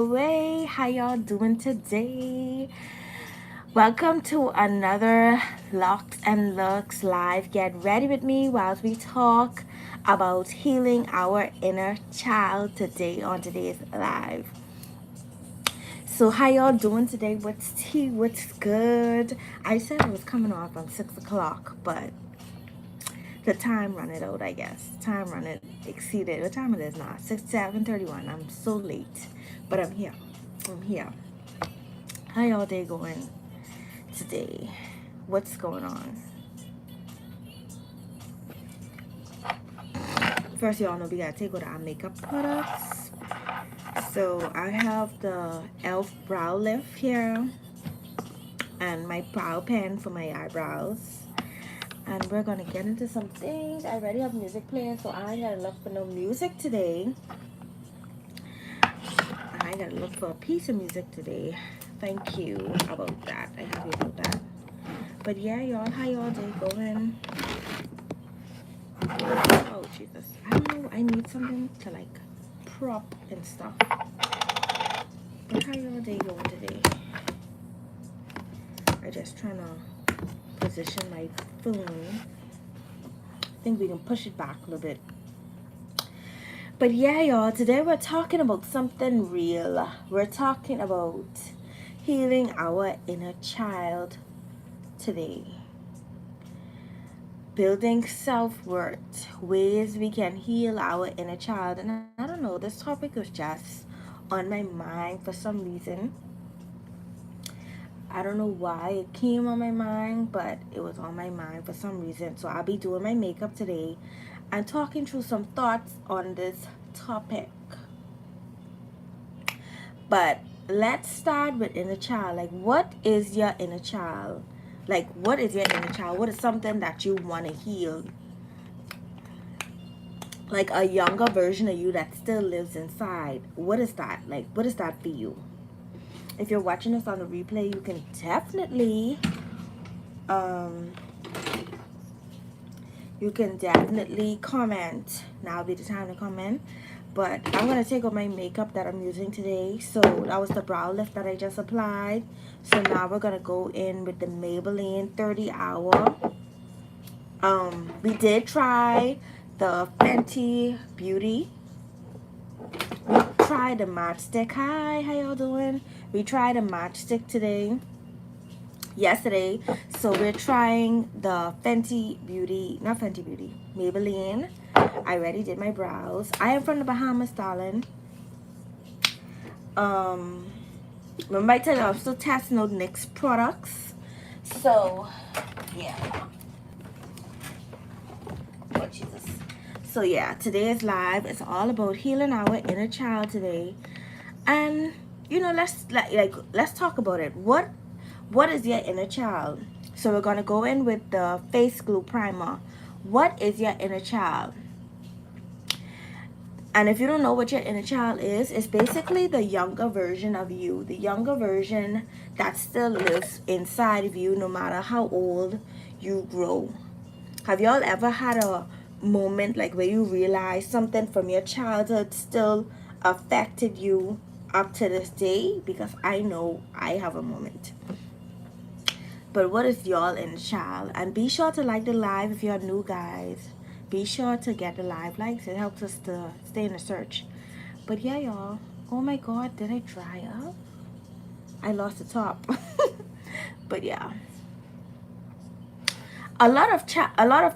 Hey, how y'all doing today? Welcome to another Locs&Looks live. Get ready with me while we talk about healing our inner child today on today's live. So how y'all doing today? What's tea? What's good? I said it was coming off on 6 o'clock, but the time run it out, I guess. Time run it exceeded. What time it is now? 7:31. I'm so late. But I'm here. I'm here. How y'all day going today? What's going on? First, y'all know we gotta take out our makeup products. So I have the e.l.f. brow lift here and my brow pen for my eyebrows. And we're gonna get into some things. I already have music playing, so I ain't gotta look for no music today. I gotta look for a piece of music today. Thank you about that. I have you about that. But yeah, y'all, how y'all day going? Oh Jesus, I don't know. I need something to like prop and stuff. But how y'all day going today? I just trying to position my phone. I think we can push it back a little bit. But yeah, y'all, today we're talking about something real. We're talking about healing our inner child today. Building self-worth, ways we can heal our inner child. And I don't know, this topic was just on my mind for some reason. I don't know why it came on my mind, but it was on my mind for some reason. So I'll be doing my makeup today and talking through some thoughts on this topic. But let's start with inner child. Like, what is your inner child? Like, what is your inner child? What is something that you want to heal? Like a younger version of you that still lives inside. What is that? Like, what is that for you? If you're watching this on the replay, you can definitely comment. Now will be the time to comment. But I'm going to take off my makeup that I'm using today. So that was the brow lift that I just applied. So now we're going to go in with the Maybelline 30 Hour. We did try the Fenty Beauty. We tried the matchstick. Hi, how y'all doing? We tried a matchstick yesterday. So we're trying the Maybelline. I already did my brows. I am from the Bahamas, darling. Remember I tell you I'm still testing out NYX products. So yeah. Oh Jesus. So yeah, today's live is all about healing our inner child today. And you know, let's talk about it. What is your inner child? So we're gonna go in with the face glue primer. What is your inner child? And if you don't know what your inner child is, it's basically the younger version of you. The younger version that still lives inside of you no matter how old you grow. Have y'all ever had a moment like where you realize something from your childhood still affected you up to this day? Because I know I have a moment. But what is y'all inner child? And be sure to like the live if you're new, guys. Be sure to get the live likes. It helps us to stay in the search. But yeah, y'all. Oh my God, did I dry up? I lost the top. But yeah. A lot of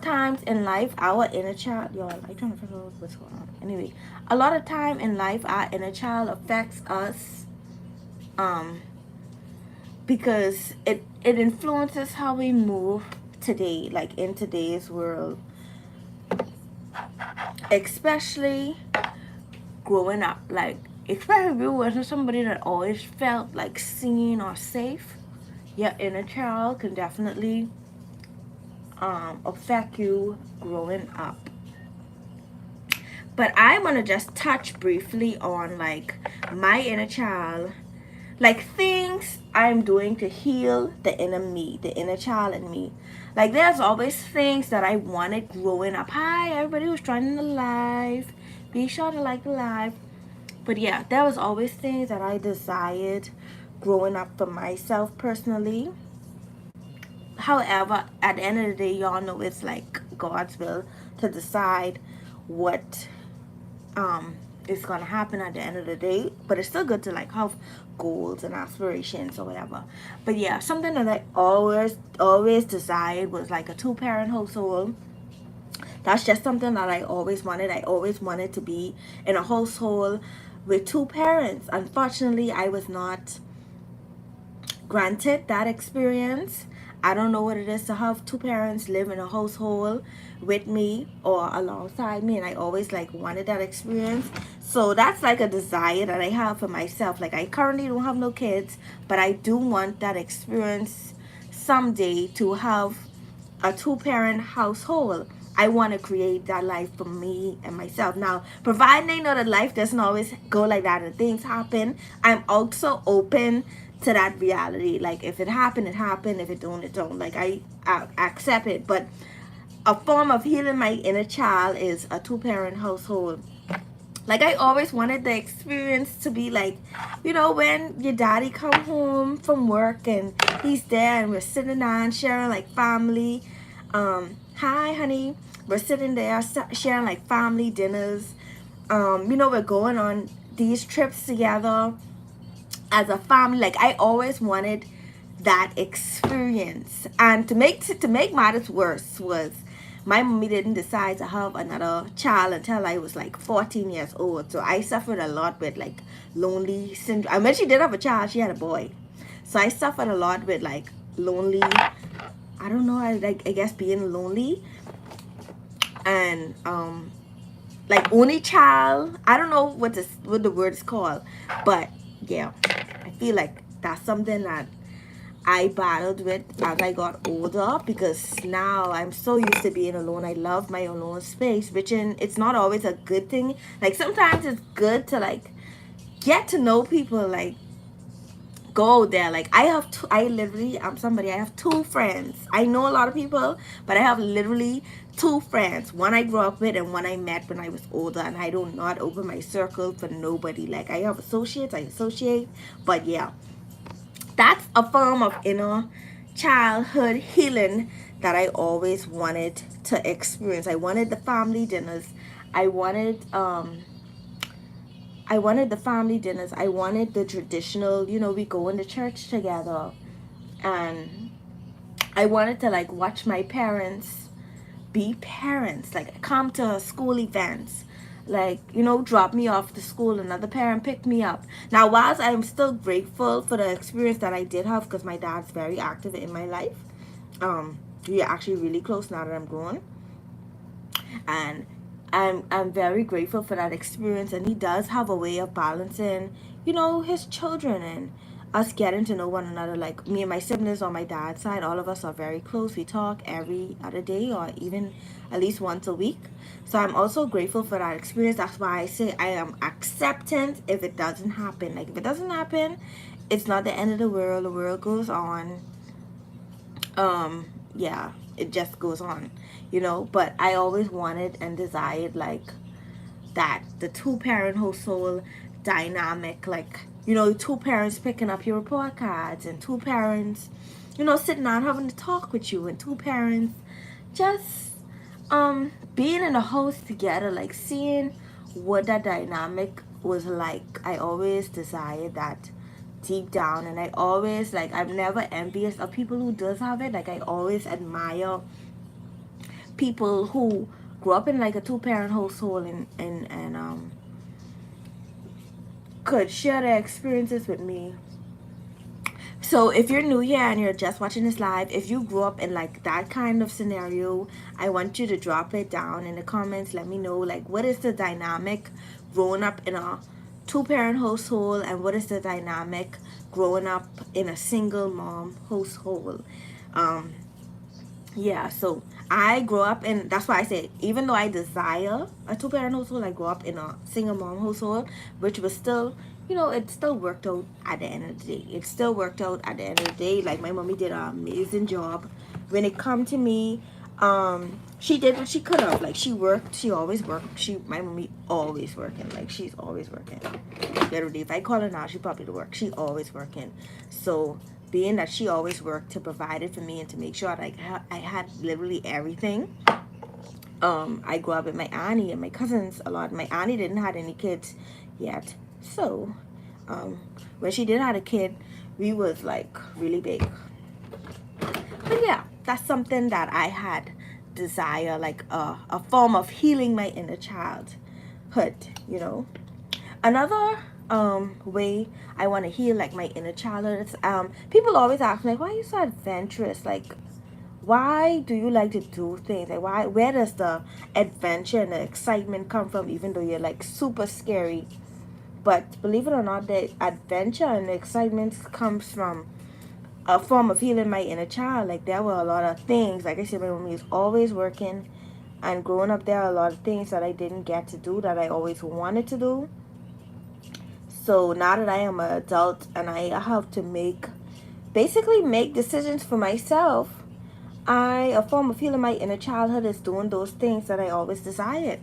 times in life, our inner child, y'all, I'm trying to figure out what's going on. Anyway, a lot of time in life, our inner child affects us, because it influences how we move today, like in today's world, especially growing up. Like, especially if you wasn't somebody that always felt like seen or safe, your inner child can definitely affect you growing up. But I want to just touch briefly on like my inner child, like things I'm doing to heal the inner me, the inner child in me. Like there's always things that I wanted growing up. Hi everybody who's joining the live, be sure to like the live. But yeah, there was always things that I desired growing up for myself personally. However, at the end of the day, y'all know it's like God's will to decide what um is gonna happen at the end of the day. But it's still good to like have goals and aspirations or whatever. But yeah, something that I always desired was like a two-parent household. That's just something that I always wanted. I always wanted to be in a household with two parents. Unfortunately, I was not granted that experience. I don't know what it is to have two parents live in a household with me or alongside me, and I always like wanted that experience. So that's like a desire that I have for myself. Like I currently don't have no kids, but I do want that experience someday to have a two-parent household. I want to create that life for me and myself. Now, providing I know that life doesn't always go like that and things happen, I'm also open to that reality. Like if it happened, it happened. If it don't, it don't. Like I accept it. But a form of healing my inner child is a two-parent household. Like I always wanted the experience to be like, you know, when your daddy come home from work and he's there and we're sitting down sharing like family. Hi honey, we're sitting there sharing like family dinners. You know, we're going on these trips together as a family. Like I always wanted that experience. And to make matters worse was my mommy didn't decide to have another child until I was like 14 years old. So I suffered a lot with like lonely syndrome. I mean, she did have a child, she had a boy. So I suffered a lot with like lonely, I don't know, I guess being lonely. And like only child, I don't know what the word is called, but yeah, I feel like that's something that I battled with as I got older, because now I'm so used to being alone. I love my alone space, which it's not always a good thing. Like sometimes it's good to like get to know people, like go there. Like I'm somebody, I have two friends. I know a lot of people, but I have literally two friends. One I grew up with and one I met when I was older, and I do not open my circle for nobody. Like I have associates, I associate, but yeah, that's a form of inner childhood healing that I always wanted to experience. I wanted the family dinners. I wanted the family dinners. I wanted the traditional, you know, we go into church together. And I wanted to like watch my parents be parents, like come to school events, like, you know, drop me off to school, another parent pick me up. Now, whilst I'm still grateful for the experience that I did have, because my dad's very active in my life, we are actually really close now that I'm grown, and I'm very grateful for that experience. And he does have a way of balancing, you know, his children and us getting to know one another. Like me and my siblings on my dad's side, all of us are very close. We talk every other day or even at least once a week. So I'm also grateful for that experience. That's why I say I am acceptant if it doesn't happen. Like if it doesn't happen, it's not the end of the world. The world goes on. Yeah, it just goes on, you know. But I always wanted and desired like that, the two-parent household dynamic, like, you know, two parents picking up your report cards, and two parents, you know, sitting down having to talk with you, and two parents just being in a house together, like seeing what that dynamic was like. I always desired that deep down, and I always like, I'm never envious of people who does have it. Like I always admire people who grew up in like a two-parent household, and could share their experiences with me. So if you're new here and you're just watching this live, if you grew up in like that kind of scenario, I want you to drop it down in the comments. Let me know like what is the dynamic growing up in a two-parent household, and what is the dynamic growing up in a single mom household. Yeah, so I grew up in, that's why I say, even though I desire a two-parent household, I grew up in a single mom household, which was still, you know, it still worked out at the end of the day. It still worked out at the end of the day. Like my mommy did an amazing job when it come to me She did what she could have. Like, she worked. She always worked. My mommy always working. Like, she's always working. Literally, if I call her now, she probably to work. She always working. So being that she always worked to provide it for me and to make sure like I had literally everything. I grew up with my auntie and my cousins a lot. My auntie didn't have any kids yet, so when she did have a kid, we was like really big. But yeah, that's something that I had desire, like a form of healing my inner childhood, you know. Another way I want to heal like my inner childhood is people always ask me like, why are you so adventurous? Like, why do you like to do things? Like, where does the adventure and the excitement come from, even though you're like super scary? But believe it or not, the adventure and the excitement comes from a form of healing my inner child. Like, there were a lot of things, like I said, my mom was always working, and growing up there are a lot of things that I didn't get to do that I always wanted to do. So now that I am an adult and I have to basically make decisions for myself, a form of healing my inner childhood is doing those things that I always desired.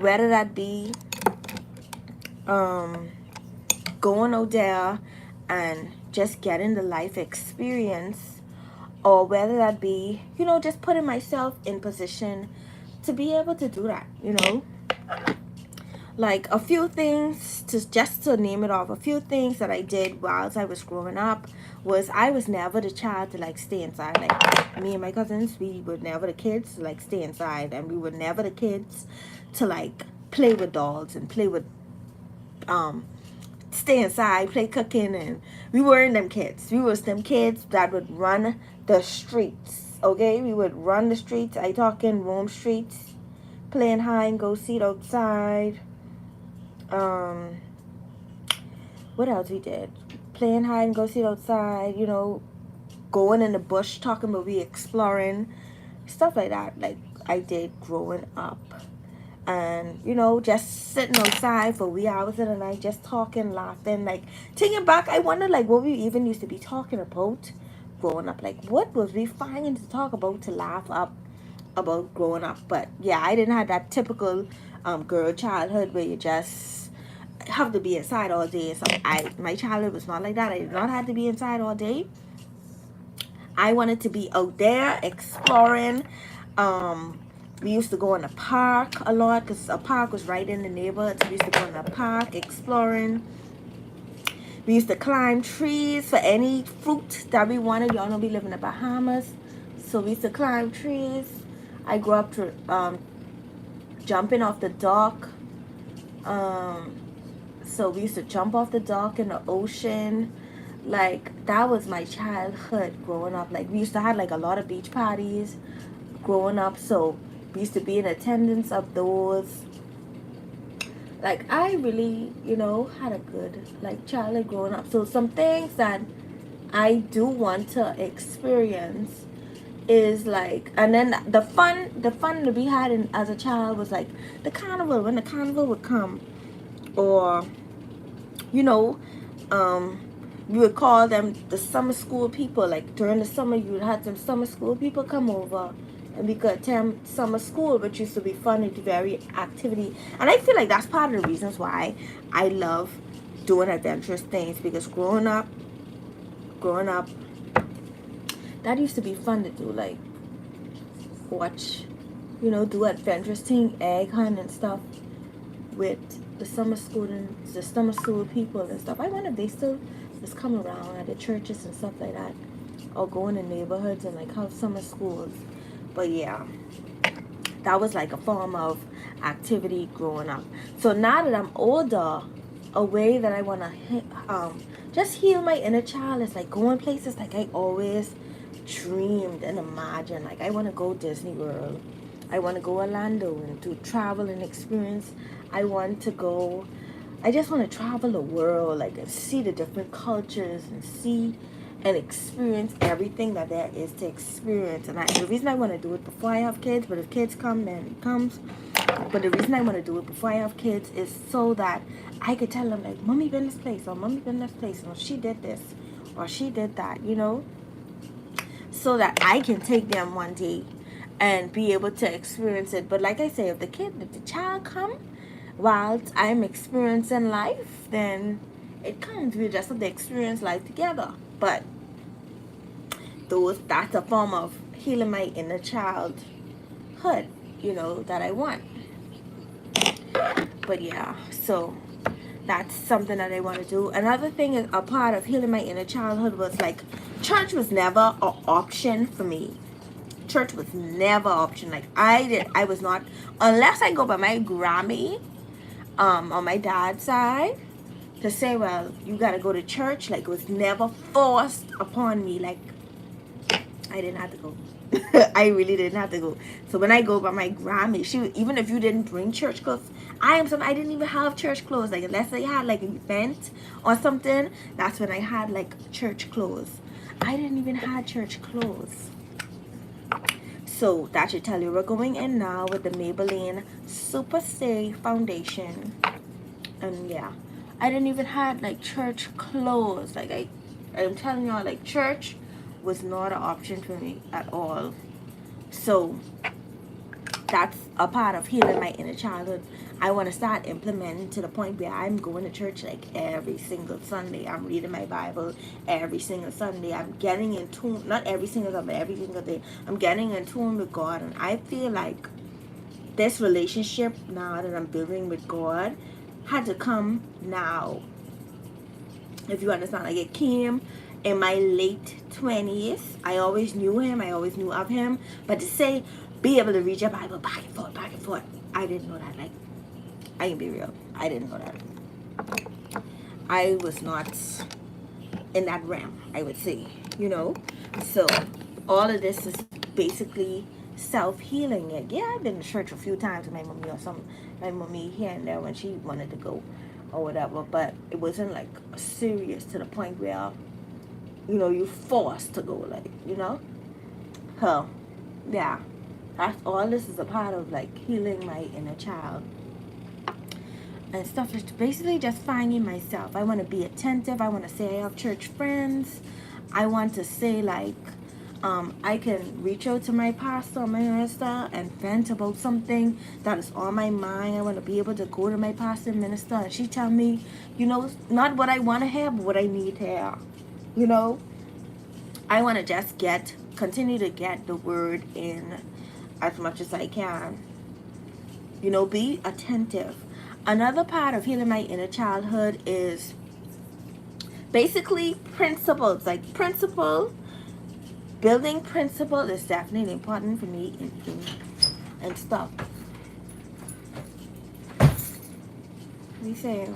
Whether that be going out there and just getting the life experience, or whether that be, just putting myself in position to be able to do that, Like a few things, just to name it off, a few things that I did whilst I was growing up was I was never the child to like stay inside. Like me and my cousins, we were never the kids to like stay inside, and we were never the kids to like play with dolls and play with stay inside, play cooking, and we weren't them kids. We was them kids that would run the streets. Okay, we would run the streets. I talking roam streets, playing hide and go seek outside. What else we did? Playing hide and go seek outside. Going in the bush, talking about we exploring, stuff like that. Like I did growing up. And just sitting outside for wee hours of the night, just talking, laughing. Like thinking back, I wonder like what we even used to be talking about growing up. Like what was we finding to talk about, to laugh up about growing up. But yeah, I didn't have that typical girl childhood where you just have to be inside all day. So my childhood was not like that. I did not have to be inside all day. I wanted to be out there exploring. We used to go in the park a lot because a park was right in the neighborhood. So we used to go in the park exploring. We used to climb trees for any fruit that we wanted. Y'all know we live in the Bahamas, so we used to climb trees. I grew up to jumping off the dock. So we used to jump off the dock in the ocean. Like that was my childhood growing up. Like we used to have like a lot of beach parties growing up, so we used to be in attendance of those. Like I really, had a good like childhood growing up. So some things that I do want to experience is like, and then the fun that we had as a child was like the carnival, when the carnival would come, or we would call them the summer school people. Like during the summer, you would have some summer school people come over, and we could attend summer school, which used to be fun and very activity. And I feel like that's part of the reasons why I love doing adventurous things, because growing up, that used to be fun to do. Like watch, do adventurous thing, egg hunt and stuff with the summer students, the summer school people and stuff. I wonder if they still just come around at the churches and stuff like that, or go in the neighborhoods and like have summer schools. But yeah, that was like a form of activity growing up. So now that I'm older, a way that I want to just heal my inner child is like going places like I always dreamed and imagined. Like I want to go Disney World. I want to go Orlando and to travel and experience. I just want to travel the world, like, and see the different cultures and see and experience everything that there is to experience. And the reason I want to do it before I have kids, but if kids come, then it comes. But the reason I want to do it before I have kids is so that I could tell them, like, mommy been this place, or mommy been this place, or she did this, or she did that, so that I can take them one day and be able to experience it. But like I say, if the child come whilst I'm experiencing life, then it comes. We just have to experience life together. But that's a form of healing my inner childhood, that I want. But yeah, so that's something that I want to do. Another thing is a part of healing my inner childhood was like church was never an option for me. Church was never an option. Like I was not, unless I go by my Grammy, on my dad's side, to say, well, you gotta go to church. Like it was never forced upon me. Like I didn't have to go. I really didn't have to go. So when I go by my Grammy, even if you didn't bring church clothes, I didn't even have church clothes. Like unless I had like an event or something, that's when I had like church clothes. I didn't even have church clothes. So that should tell you we're going in now with the Maybelline Super Stay Foundation. And yeah, I didn't even have like church clothes. Like I'm telling y'all, like church was not an option for me at all. So that's a part of healing my inner childhood. I want to start implementing to the point where I'm going to church like every single Sunday. I'm reading my Bible every single Sunday. I'm getting in tune, not every single Sunday, but every single day. I'm getting in tune with God. And I feel like this relationship now that I'm building with God had to come now. If you understand, like it came in my late 20s. I always knew him, I always knew of him, but to say be able to read your Bible back and forth, I didn't know that. Like I can be real, I didn't know that. I was not in that realm, I would say, so all of this is basically self-healing. Like, yeah, I've been to church a few times with my mommy here and there when she wanted to go or whatever, but it wasn't like serious to the point where you forced to go, like, so yeah, that's all. This is a part of like healing my inner child and stuff. It's basically just finding myself. I want to be attentive. I want to say I have church friends. I want to say like I can reach out to my pastor or my minister and vent about something that is on my mind. I want to be able to go to my pastor and minister and she tell me, not what I want to hear, but what I need to hear. You know, I want to just continue to get the word in as much as I can. Be attentive. Another part of healing my inner childhood is basically principles. Like building principle is definitely important for me and stuff. Let me say.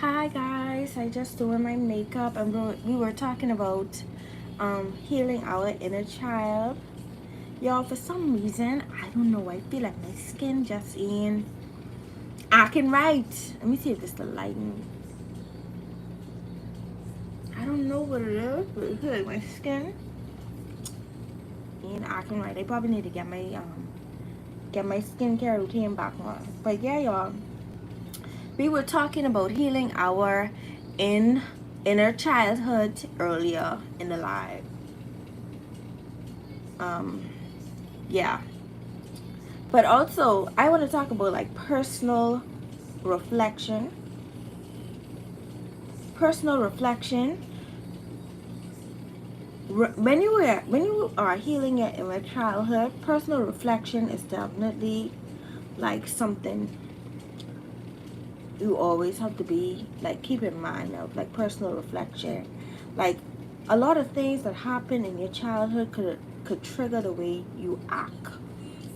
Hi guys, I just doing my makeup and we were talking about healing our inner child. Y'all, for some reason, I don't know, I feel like my skin just ain't acting right. Let me see if this the lighting. I don't know what it is, but it feels like my skin ain't acting right. I probably need to get my skincare routine back on. But yeah, y'all, we were talking about healing our inner childhood earlier in the live. Yeah, but also I want to talk about like reflection personal reflection. When you are healing your inner childhood, personal reflection is definitely like something you always have to be like keep in mind of, like personal reflection. Like a lot of things that happen in your childhood could trigger the way you act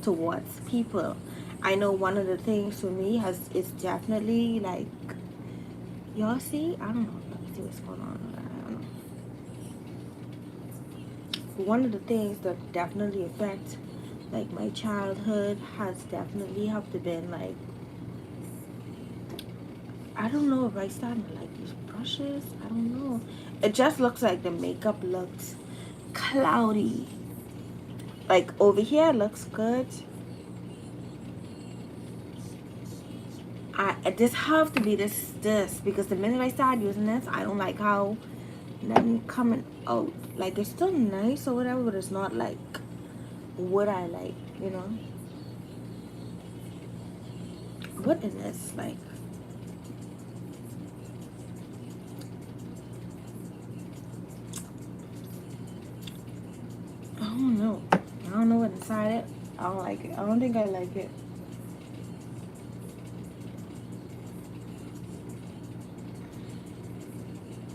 towards people. I know one of the things for me is definitely like, y'all see, I don't know, let me see what's going on. I don't know. But one of the things that definitely affect like my childhood has definitely have to been like, I don't know if I started to like these brushes. I don't know. It just looks like the makeup looks cloudy. Like over here it looks good. This have to be this because the minute I start using this, I don't like how nothing coming out. Like it's still nice or whatever, but it's not like what I like, you know. What is this like? I don't know. I don't know what's inside it. I don't like it. I don't think I like it.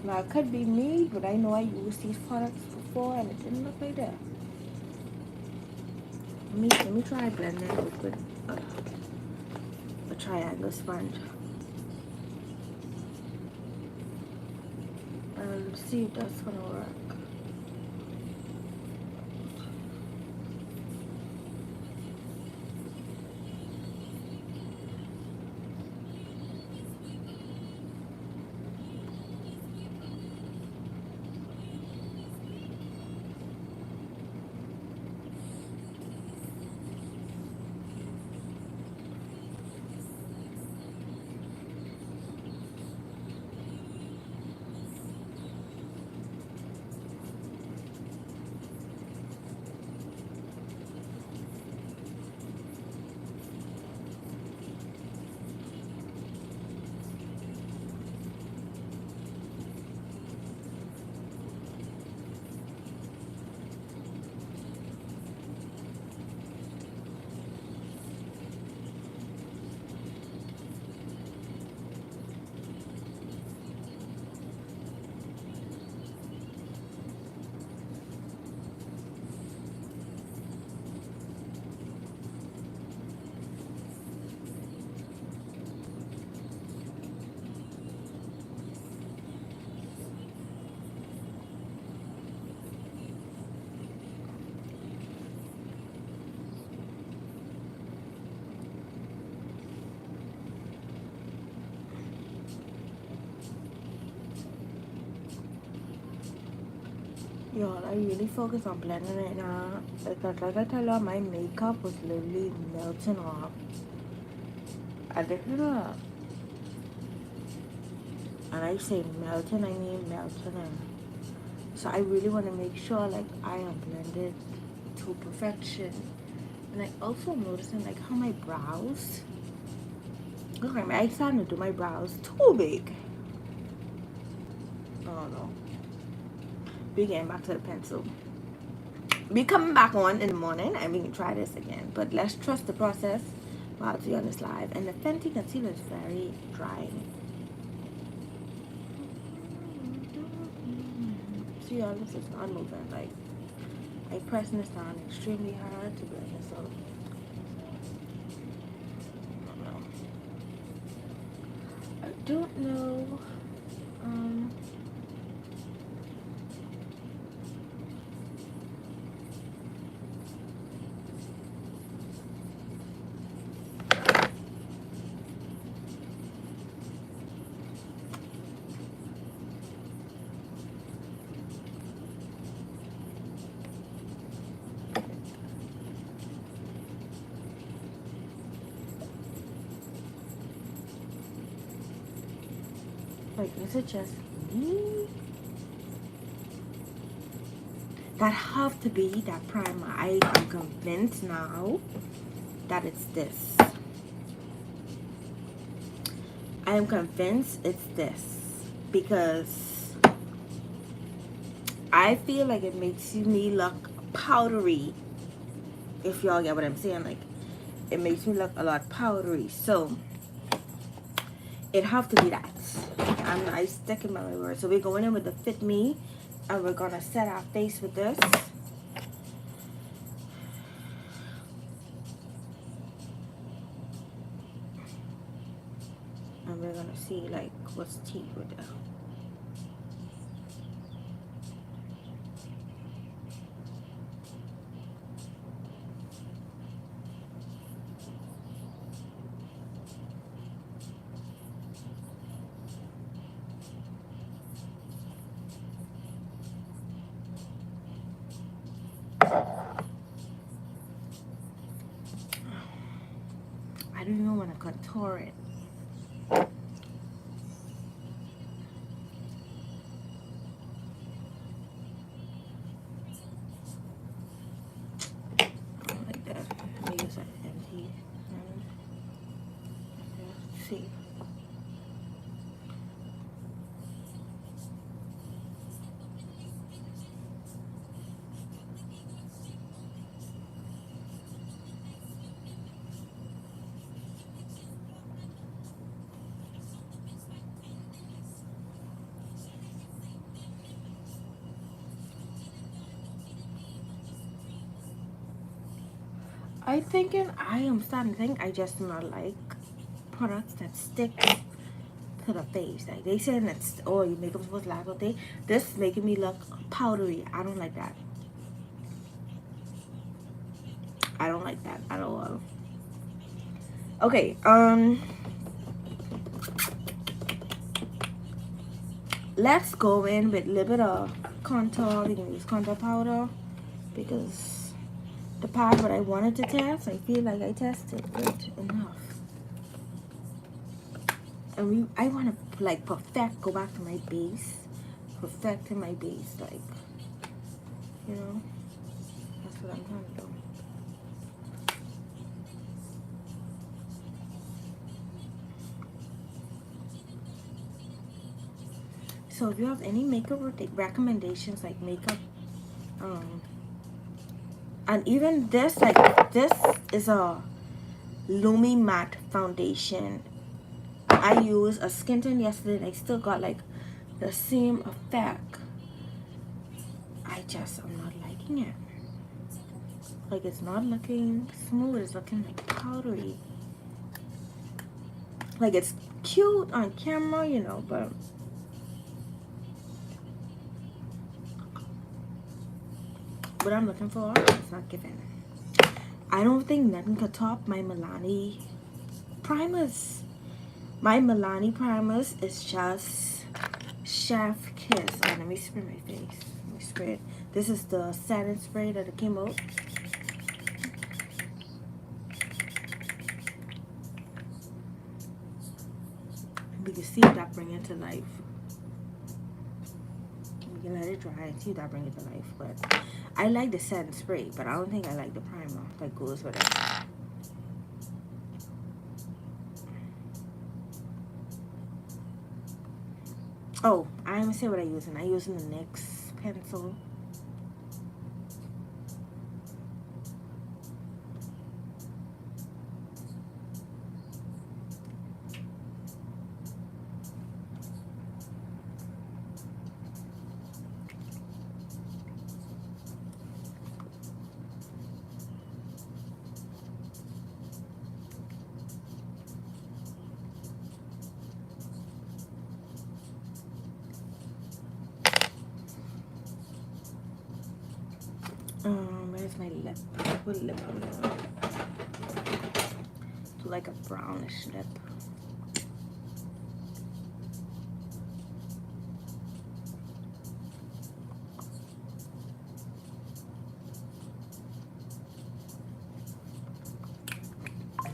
Now it could be me, but I know I used these products before and it didn't look like that. Let me try blending it with a triangle sponge. Let's see if that's gonna work. Y'all, I really focus on blending it now. Because like I tell y'all, my makeup was literally melting off. I did it up. And I say melting, I mean melting. So I really want to make sure like I am blended to perfection. And I also am noticing like how my brows, okay, I starting to do my brows too big. Oh no. We're getting back to the pencil. Be coming back on in the morning and we can try this again. But let's trust the process while we're on this live. And the Fenty concealer is very drying. See y'all, this is not moving. Like I pressing this down extremely hard to blend this out. don't know. Um, like, is it just me? That have to be that primer. I am convinced now that it's this. I am convinced it's this because I feel like it makes me look powdery. If y'all get what I'm saying, like it makes me look a lot powdery. So it have to be that. I sticking by my word. So we're going in with the Fit Me, and we're gonna set our face with this. And we're gonna see like what's tea with it. I don't even want to contour it. Like that. Let me use that empty. See. I am starting to think I just do not like products that stick to the face. Like they say that's, oh, your makeup supposed to last all day. This making me look powdery. I don't like that. I don't like that at all. Okay, let's go in with a little bit of contour. We're gonna use contour powder because the part that I wanted to test, I feel like I tested good enough. And I want to like perfect, go back to my base, perfecting my base, like, you know, that's what I'm trying to do. So if you have any makeup recommendations, like makeup, and even this, like this is a Lumi Matte foundation. I used a skin tone yesterday and I still got like the same effect. I'm not liking it. Like it's not looking smooth, it's looking like powdery. Like it's cute on camera, you know, but what I'm looking for, it's not giving. I don't think nothing could top my Milani primers. My Milani primers is just chef kiss. Oh, let me spray my face. Let me spray it. This is the satin spray that it came out. We can see if that bring it to life. We can let it dry and see if that bring it to life. But I like the satin spray, but I don't think I like the primer that goes with it. Oh, I didn't say what I'm using. I'm using the NYX pencil. Where's my lip? What lip on it? Do like a brownish lip.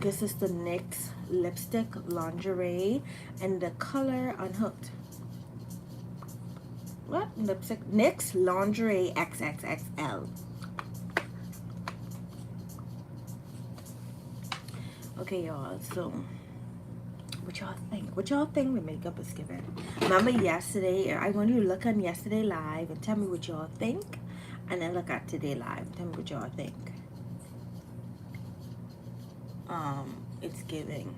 This is the NYX lipstick lingerie, and the color Unhooked. What lipstick? NYX lingerie XXXL. Okay, y'all. So, what y'all think? What y'all think my makeup is giving? Remember yesterday? I want you to look on yesterday live and tell me what y'all think, and then look at today live and tell me what y'all think. It's giving.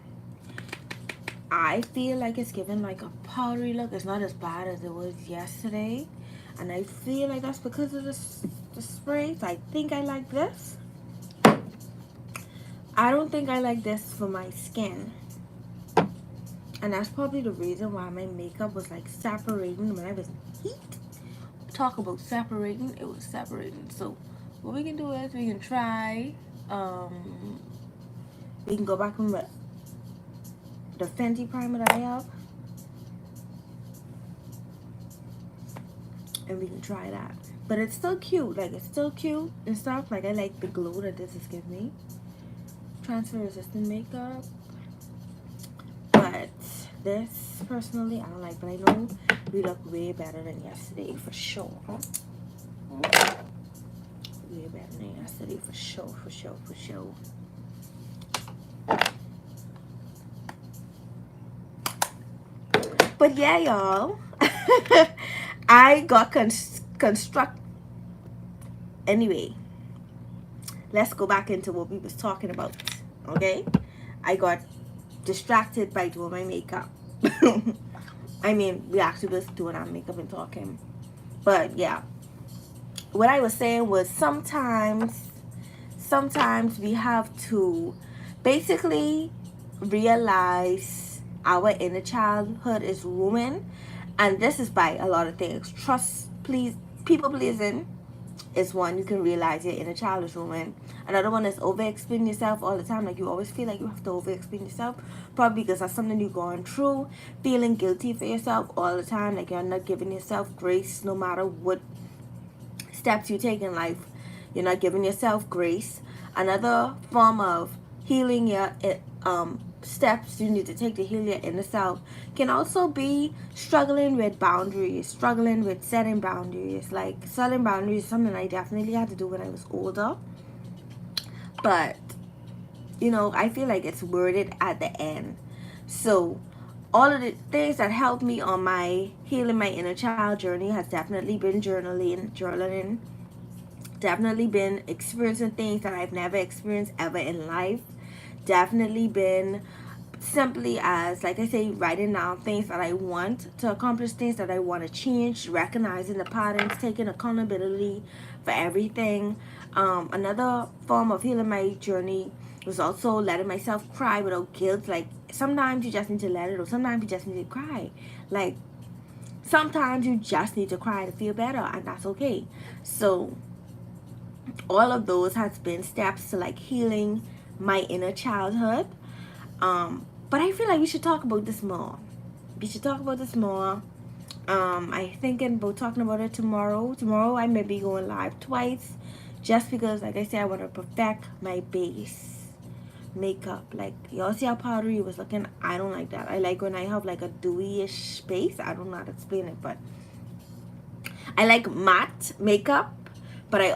I feel like it's giving like a powdery look. It's not as bad as it was yesterday, and I feel like that's because of the spray. So I think I like this. I don't think I like this for my skin, and that's probably the reason why my makeup was like separating when I was in heat. Talk about separating, it was separating. So what we can do is we can try. We can go back from the Fenty primer that I have, and we can try that. But it's still cute. Like, it's still cute and stuff. Like, I like the glow that this is giving me. Transfer resistant makeup. But this, personally, I don't like. But I know we look way better than yesterday, for sure. Way better than yesterday, for sure, for sure, for sure. But yeah, y'all. I got construct. Anyway, let's go back into what we was talking about. Okay, I got distracted by doing my makeup. I mean, we actually was doing our makeup and talking. But yeah, what I was saying was sometimes we have to basically realize our inner childhood is ruined, and this is by a lot of things. People pleasing is one. You can realize your inner child is ruined. Another one is over explaining yourself all the time. Like, you always feel like you have to over explain yourself, probably because that's something you're going through. Feeling guilty for yourself all the time, like you're not giving yourself grace no matter what steps you take in life. You're not giving yourself grace. Another form of healing your steps you need to take to heal your inner self can also be struggling with boundaries, struggling with setting boundaries. Like, setting boundaries is something I definitely had to do when I was older, but you know, I feel like it's worded at the end. So all of the things that helped me on my healing my inner child journey has definitely been journaling, definitely been experiencing things that I've never experienced ever in life, definitely been simply as, like I say, writing down things that I want to accomplish, things that I want to change, recognizing the patterns, taking accountability for everything. Another form of healing my journey was also letting myself cry without guilt. Like, sometimes you just need to let it, or sometimes you just need to cry. Like, sometimes you just need to cry to feel better, and that's okay. So all of those has been steps to like healing my inner childhood. But I feel like we should talk about this more. We should talk about this more. I thinking about talking about it tomorrow. Tomorrow I may be going live twice, just because, like I said, I want to perfect my base makeup. Like, y'all see how powdery it was looking? I don't like that. I like when I have like a dewy-ish base. I don't know how to explain it, but I like matte makeup. But I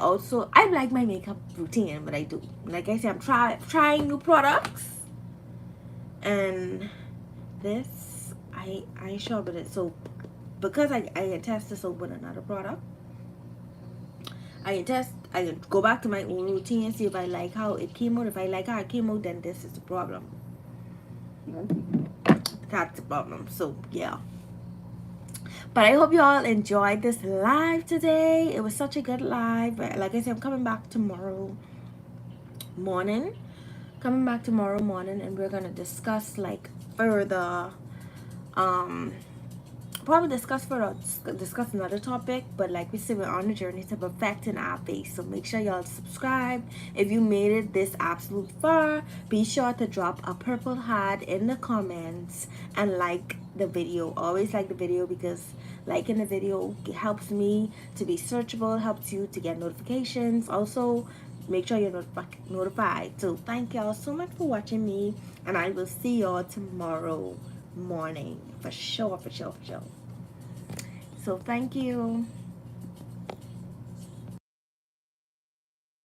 like my makeup routine, but I do. Like I said, I'm trying new products. And this, I ain't sure about it. So, because I can test this over another product, I can go back to my own routine and see if I like how it came out. If I like how it came out, then this is the problem. That's the problem. So, yeah. But I hope you all enjoyed this live today. It was such a good live. Like I said, I'm coming back tomorrow morning. And we're gonna discuss like further probably discuss another topic, but like we said, we're on a journey to perfecting our face. So make sure y'all subscribe. If you made it this absolute far, be sure to drop a purple heart in the comments and like the video. Always like the video, because liking the video helps me to be searchable, helps you to get notifications. Also, make sure you're notified. So thank y'all so much for watching me, and I will see y'all tomorrow morning for sure. So thank you.